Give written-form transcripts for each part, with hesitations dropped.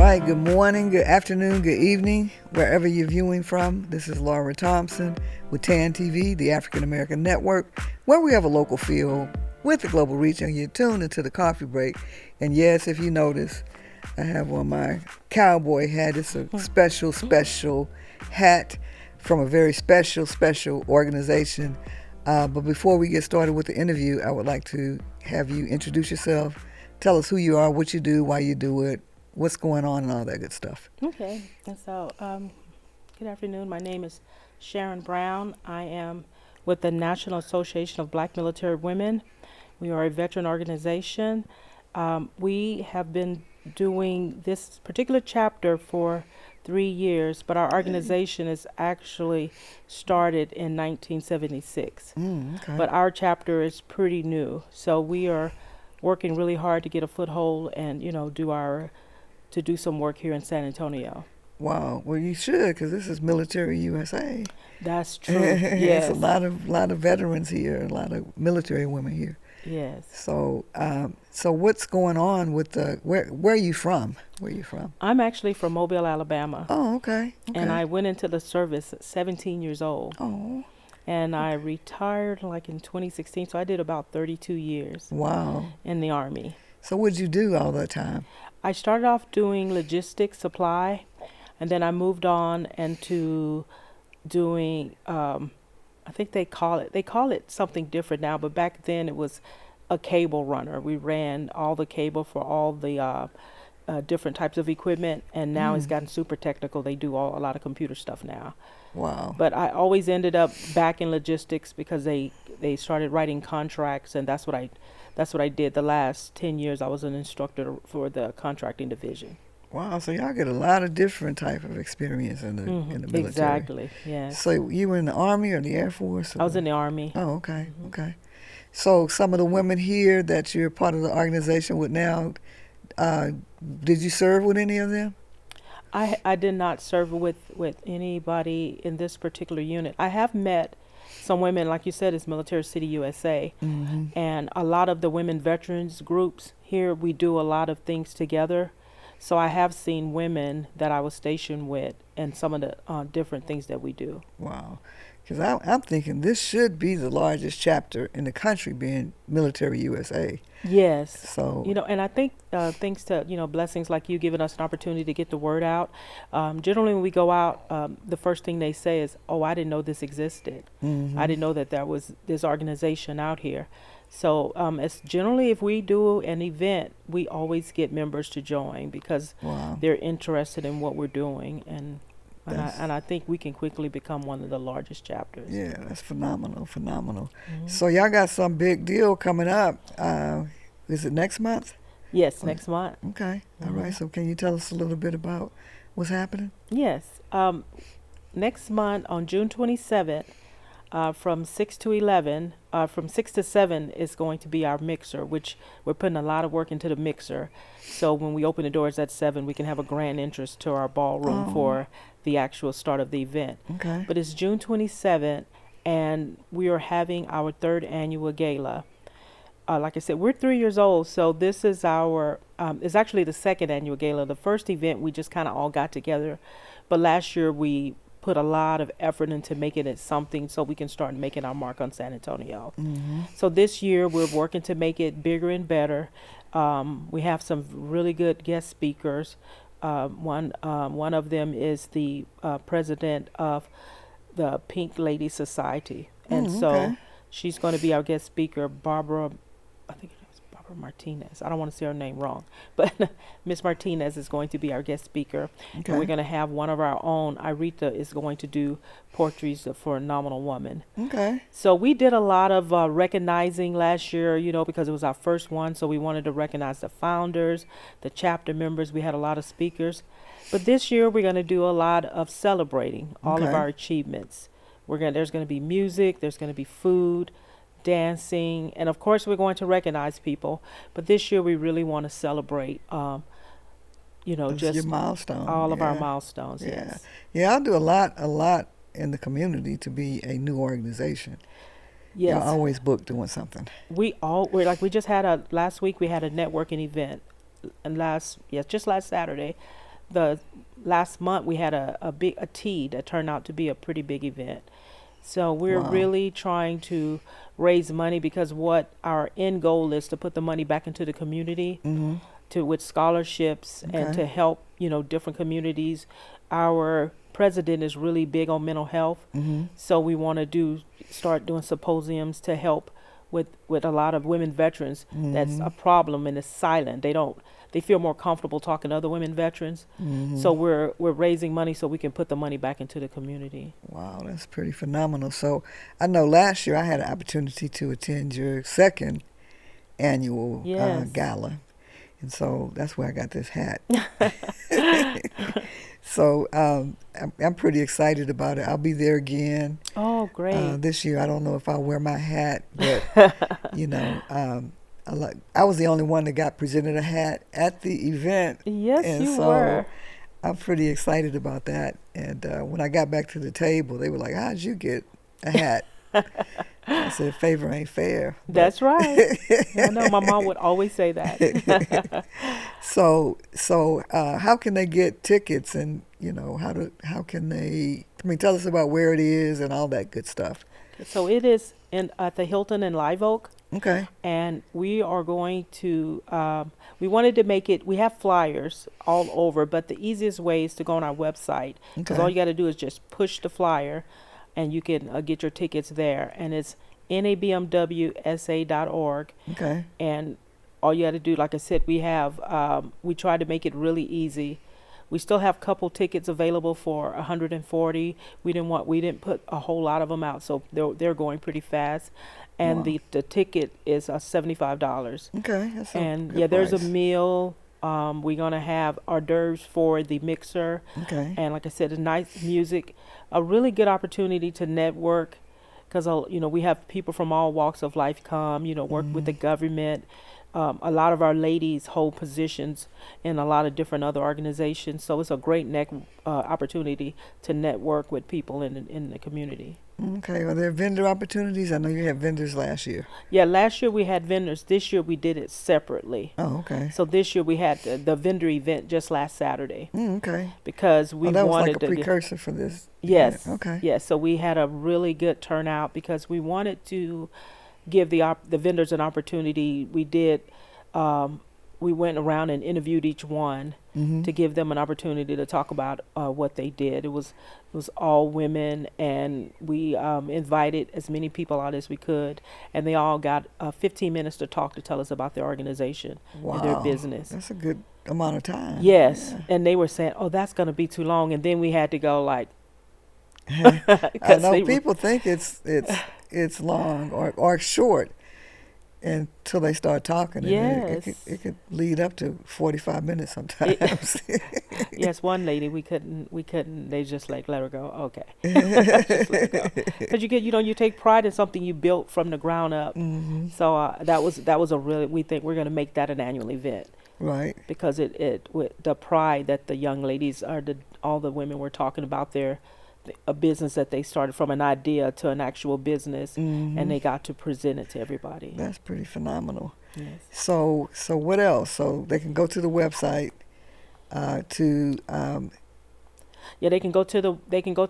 right, good morning, good afternoon, good evening, wherever you're viewing from. This is Laura Thompson with TAN TV, the African American Network, where we have a local feel with a global reach, and you're tuned into the coffee break. And yes, if you notice, I have on my cowboy hat. It's a special hat from a very special organization. But before we get started with the interview, I would like to have you introduce yourself. Tell us who you are, what you do, why you do it, what's going on, and all that good stuff. Okay, and so good afternoon. My name is Sharon Brown. I am with the National Association of Black Military Women. We are a veteran organization. We have been doing this particular chapter for 3 years, but our organization is actually started in 1976. Okay. But our chapter is pretty new, so we are working really hard to get a foothold and do some work here in San Antonio. Wow. Well, you should, because this is Military USA. That's true. Yes. It's a lot of veterans here, a lot of military women here. Yes. So, so what's going on with the? Where are you from? Where are you from? I'm actually from Mobile, Alabama. Oh, okay. And I went into the service at 17 years old. Oh. And I retired like in 2016, so I did about 32 years. Wow. In the Army. So what did you do all that time? I started off doing logistics, supply, and then I moved on into doing, I think they call it something different now, but back then it was a cable runner. We ran all the cable for all the different types of equipment, and now it's gotten super technical. They do a lot of computer stuff now. Wow. But I always ended up back in logistics because they started writing contracts, and that's what I did. The last 10 years I was an instructor for the contracting division. Wow, so y'all get a lot of different type of experience in the military. Exactly, yes. So you were in the Army or the Air Force? I was in the Army. Oh, okay, okay. So some of the women here that you're part of the organization with now, did you serve with any of them? I did not serve with anybody in this particular unit. I have met some women, like you said, it's Military City USA, and a lot of the women veterans groups here, we do a lot of things together. So I have seen women that I was stationed with and some of the different things that we do. Wow. Because I'm thinking this should be the largest chapter in the country, being Military USA. Yes. So and I think thanks to blessings like you giving us an opportunity to get the word out. Generally, when we go out, the first thing they say is, "Oh, I didn't know this existed. I didn't know that there was this organization out here." So it's generally, if we do an event, we always get members to join because they're interested in what we're doing, and I think we can quickly become one of the largest chapters. Yeah, that's phenomenal. So y'all got some big deal coming up. Is it next month? Yes, next month. Okay. All right. So can you tell us a little bit about what's happening? Yes. Next month on June 27th, from 6 to 11, from 6 to 7 is going to be our mixer, which we're putting a lot of work into the mixer. So when we open the doors at 7, we can have a grand entrance to our ballroom for the actual start of the event. Okay. But it's June 27th, and we are having our 3rd annual gala. Like I said, we're 3 years old, so this is it's actually the 2nd annual gala. The first event, we just kind of all got together. But last year, we put a lot of effort into making it something so we can start making our mark on San Antonio. So this year, we're working to make it bigger and better. We have some really good guest speakers. One of them is the president of the Pink Lady Society. And so she's going to be our guest speaker, Barbara, I think it was Barbara Martinez. I don't want to say her name wrong, but Miss Martinez is going to be our guest speaker. Okay. And we're going to have one of our own, Irita, is going to do portraits for a nominal woman. Okay. So we did a lot of recognizing last year, because it was our first one. So we wanted to recognize the founders, the chapter members. We had a lot of speakers. But this year we're going to do a lot of celebrating all of our achievements. There's going to be music, there's going to be food, dancing, and of course we're going to recognize people. But this year we really want to celebrate, That's just your milestone. all of our milestones. Yeah. Yes. Yeah, I'll do a lot in the community to be a new organization. Yes. Y'all always booked doing something. We just had last week we had a networking event, and just last Saturday, the last month we had a tea that turned out to be a pretty big event. So we're Wow. really trying to raise money because what our end goal is to put the money back into the community Mm-hmm. to with scholarships and Okay. to help, different communities. Our president is really big on mental health, Mm-hmm. so we want to do start doing symposiums to help with a lot of women veterans. That's Mm-hmm. a problem and it's silent. They feel more comfortable talking to other women veterans. Mm-hmm. So we're raising money so we can put the money back into the community. Wow, that's pretty phenomenal. So I know last year I had an opportunity to attend your second annual Yes. gala, and so that's where I got this hat. So I'm pretty excited about it. I'll be there again Oh, great. this year. I don't know if I'll wear my hat, but you know, I was the only one that got presented a hat at the event, Yes, and you so were. I'm pretty excited about that. And when I got back to the table, they were like, "How'd you get a hat?" I said, "Favor ain't fair." But That's right. I know my mom would always say that. so how can they get tickets, and how can they? I mean, tell us about where it is and all that good stuff. So it is in at the Hilton in Live Oak, Okay. and we are going to. We wanted to make it. We have flyers all over, but the easiest way is to go on our website because all Okay. you got to do is just push the flyer, and you can get your tickets there. And it's nabmwsa.org. Okay. And all you got to do, like I said, we try to make it really easy. We still have couple tickets available for 140. We didn't put a whole lot of them out, so they're going pretty fast. And Wow. the ticket is $75. Okay. That's a And yeah, good there's a price. meal. We're gonna have hors d'oeuvres for the mixer, Okay. and like I said, a nice music, a really good opportunity to network, because we have people from all walks of life come, work with the Hmm. government. A lot of our ladies hold positions in a lot of different other organizations, so it's a great opportunity to network with people in the community. Okay. Are there vendor opportunities? I know you had vendors last year. Yeah, last year we had vendors. This year we did it separately. Oh, okay. So this year we had the vendor event just last Saturday Okay. because Oh, we that was like a wanted to precursor for this event. yes, Okay. yes. So we had a really good turnout because we wanted to give the vendors an opportunity. Um, we went around and interviewed each one Mm-hmm. to give them an opportunity to talk about what they did. It was all women, and we invited as many people out as we could, and they all got 15 minutes to talk to tell us about their organization and their Wow. business. That's a good amount of time. Yes, Yeah. and they were saying, "Oh, that's going to be too long," and then we had to go like, I because know people think it's long or short until they start talking, and it yes, could lead up to 45 minutes it, sometimes. yes. One lady we couldn't. They just like let her go. Okay, just let her go because you take pride in something you built from the ground up. Hmm. So that was a really we think we're going to make that an annual event Right. because it with the pride that the young ladies all the women were talking about a business that they started from an idea to an actual business, Hmm. and they got to present it to everybody. That's pretty phenomenal. Yes. So what else? So they can go to the website to Yeah, they can go to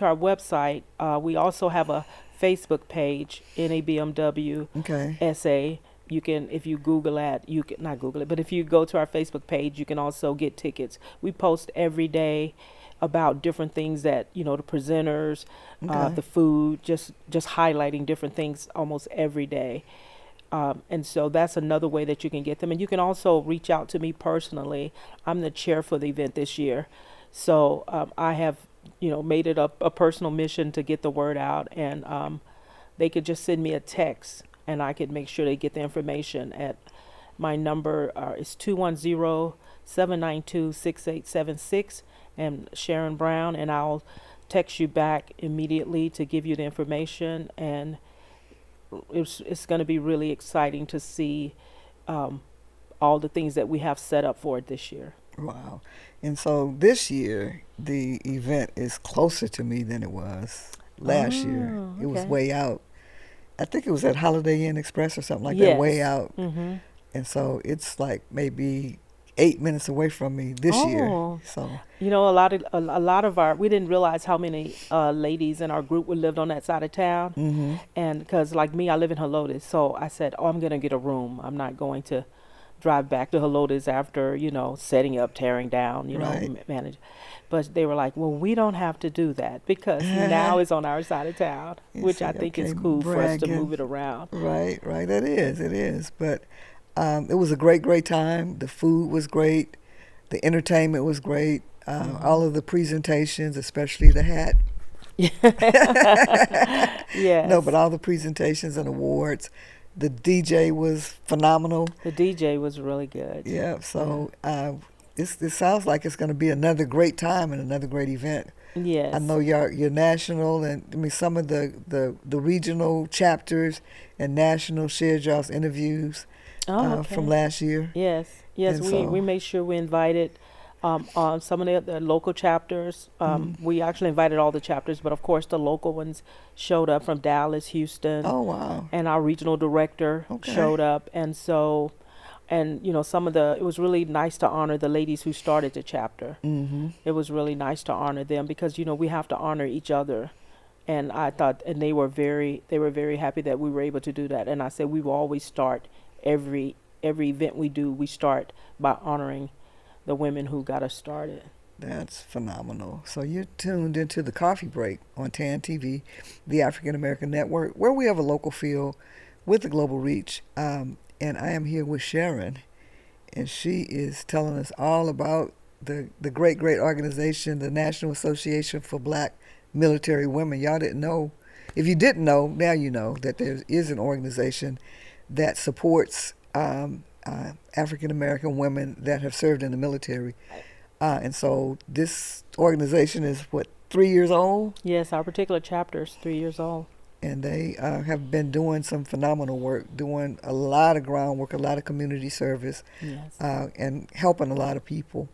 our website. We also have a Facebook page, NABMW okay. SA. You can, if you Google that, you can not Google it, but if you go to our Facebook page, you can also get tickets. We post every day about different things that the presenters, Okay. the food, just highlighting different things almost every day. And so that's another way that you can get them. And you can also reach out to me personally. I'm the chair for the event this year. So I have, made it a personal mission to get the word out. And they could just send me a text and I could make sure they get the information at my number is 210-792-6876 and Sharon Brown. And I'll text you back immediately to give you the information. And it's going to be really exciting to see um, all the things that we have set up for it this year. Wow. And so this year the event is closer to me than it was last year. Oh, It was okay. way out. I think it was at Holiday Inn Express or something like that, way Yes. out. Mm-hmm. And so it's like maybe 8 minutes away from me this year. Oh, So, you know, a lot of our we didn't realize how many ladies in our group would lived on that side of town, mm-hmm. and because like me, I live in Helotes, so I said, oh, I'm gonna get a room. I'm not going to drive back to Helotes after setting up, tearing down, Right. manage. But they were like, well, we don't have to do that because now it's on our side of town, You which say, I think okay, is cool for us to move bragging. it around. Right, right. It is. But it was a great, great time. The food was great. The entertainment was great. All Hmm. of the presentations, especially the hat. No, but Yes, all the presentations and awards. The DJ was phenomenal. the DJ was really good. Yeah, Yeah. so this sounds like it's going to be another great time and another great event. I Yes. know your national and I mean some of the regional chapters and national shared y'all's interviews Oh, from okay. last year, Yes, yes, and we so made sure we invited some of the local chapters. mm, We actually invited all the chapters, but of course the local ones showed up from Dallas, Houston, oh wow, and our regional director okay, showed up. And so, and some of it was really nice to honor the ladies who started the chapter. mm-hmm, It was really nice to honor them because we have to honor each other. And I thought, and they were very happy that we were able to do that. And I said we will always start every event we do. We start by honoring the women who got us started. that's phenomenal. So you're tuned into the Coffee Break on TAN TV, the African American Network, where we have a local feel with the global reach. And I am here with Sharon, and she is telling us all about the great great organization, the National Association for Black Military Women. Y'all didn't know. If you didn't know, now you know that there is an organization that supports African American women that have served in the military. And so this organization is what, 3 years old, Yes, our particular chapter is 3 years old. and they have been doing some phenomenal work, doing a lot of groundwork, a lot of community service, Yes. and helping a lot of people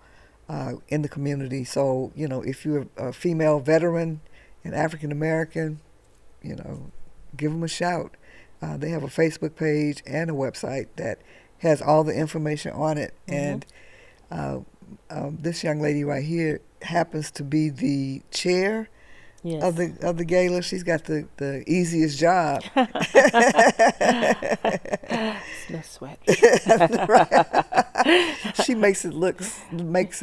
in the community. So, if you're a female veteran and African American, you know, give them a shout. They have a Facebook page and a website that has all the information on it. Mhm. And uh, this young lady right here happens to be the chair of Yes. the gala. She's got the easiest job. It's no sweat. She makes it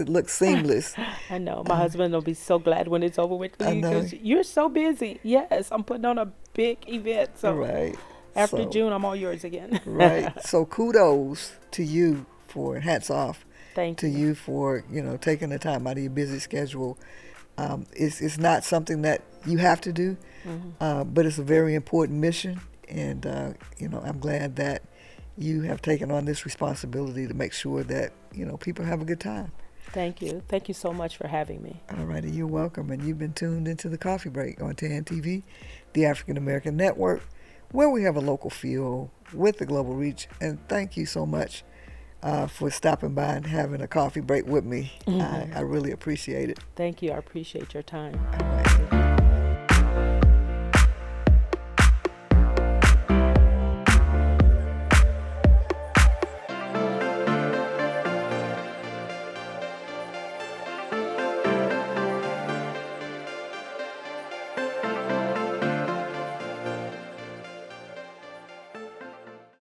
look seamless. I know my Uh, husband will be so glad when it's over with I know, because you're so busy. Yes, I'm putting on a big event. So right? after So June, I'm all yours again. right. So kudos to you for hats off Thank to you. you for taking the time out of your busy schedule. It's not something that you have to do, Hmm. but it's a very important mission, and I'm glad that you have taken on this responsibility to make sure that people have a good time. Thank you. Thank you so much for having me. All righty, you're welcome, and you've been tuned into the Coffee Break on TAN TV, the African American Network, where we have a local feel with the global reach. And thank you so much for stopping by and having a coffee break with me. I really appreciate it. Thank you. I appreciate your time. All right.